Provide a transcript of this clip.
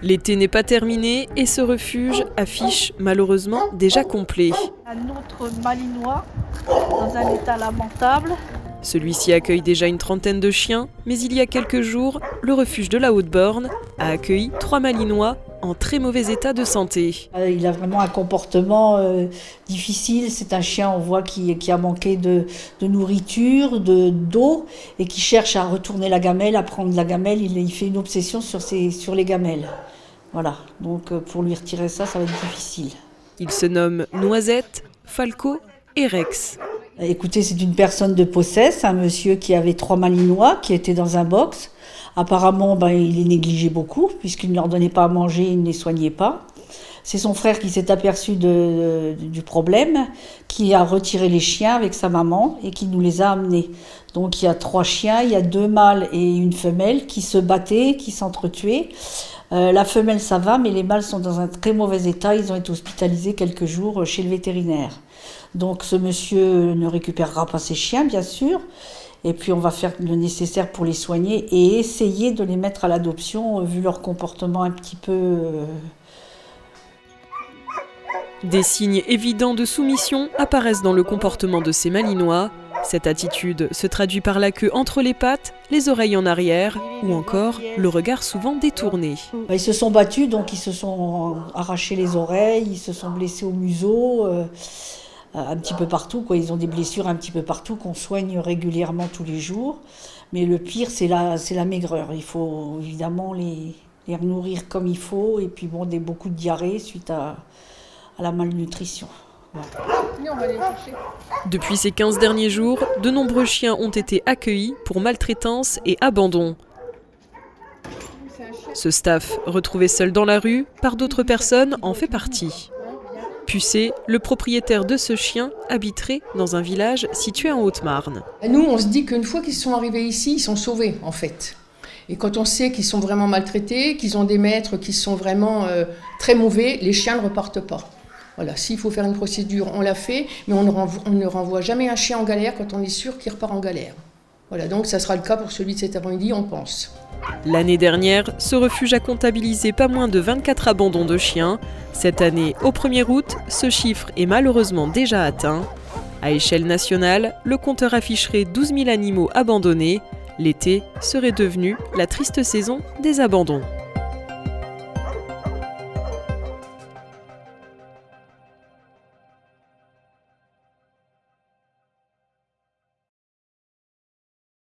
L'été n'est pas terminé et ce refuge affiche malheureusement déjà complet. Un autre malinois dans un état lamentable. Celui-ci accueille déjà une trentaine de chiens, mais il y a quelques jours, le refuge de la Haute-Borne a accueilli 3 malinois en très mauvais état de santé. Il a vraiment un comportement difficile. C'est un chien, on voit, qui a manqué de nourriture, d'eau, et qui cherche à retourner la gamelle, à prendre la gamelle. Il fait une obsession sur les gamelles. Voilà, donc pour lui retirer ça, ça va être difficile. Ils se nomment Noisette, Falco et Rex. Écoutez, c'est une personne de possesse, un monsieur qui avait 3 malinois, qui était dans un box. Apparemment, il les négligeait beaucoup, puisqu'il ne leur donnait pas à manger, il ne les soignait pas. C'est son frère qui s'est aperçu du problème, qui a retiré les chiens avec sa maman et qui nous les a amenés. Donc il y a 3 chiens, il y a 2 mâles et une femelle qui se battaient, qui s'entretuaient. La femelle ça va, mais les mâles sont dans un très mauvais état. Ils ont été hospitalisés quelques jours chez le vétérinaire. Donc ce monsieur ne récupérera pas ses chiens, bien sûr. Et puis on va faire le nécessaire pour les soigner et essayer de les mettre à l'adoption, vu leur comportement un petit peu... Des signes évidents de soumission apparaissent dans le comportement de ces malinois. Cette attitude se traduit par la queue entre les pattes, les oreilles en arrière ou encore le regard souvent détourné. Ils se sont battus, donc ils se sont arrachés les oreilles, ils se sont blessés au museau, un petit peu partout, quoi. Ils ont des blessures un petit peu partout qu'on soigne régulièrement tous les jours. Mais le pire, c'est la maigreur. Il faut évidemment les nourrir comme il faut et puis beaucoup de diarrhée suite à la malnutrition. Depuis ces 15 derniers jours, de nombreux chiens ont été accueillis pour maltraitance et abandon. Ce staff, retrouvé seul dans la rue, par d'autres personnes, en fait partie. Pucé, le propriétaire de ce chien, habiterait dans un village situé en Haute-Marne. Nous, on se dit qu'une fois qu'ils sont arrivés ici, ils sont sauvés, en fait. Et quand on sait qu'ils sont vraiment maltraités, qu'ils ont des maîtres qui sont vraiment très mauvais, les chiens ne repartent pas. Voilà, s'il faut faire une procédure, on l'a fait, mais on ne renvoie jamais un chien en galère quand on est sûr qu'il repart en galère. Voilà, donc ça sera le cas pour celui de cet après-midi, on pense. L'année dernière, ce refuge a comptabilisé pas moins de 24 abandons de chiens. Cette année, au 1er août, ce chiffre est malheureusement déjà atteint. À échelle nationale, le compteur afficherait 12 000 animaux abandonnés. L'été serait devenu la triste saison des abandons.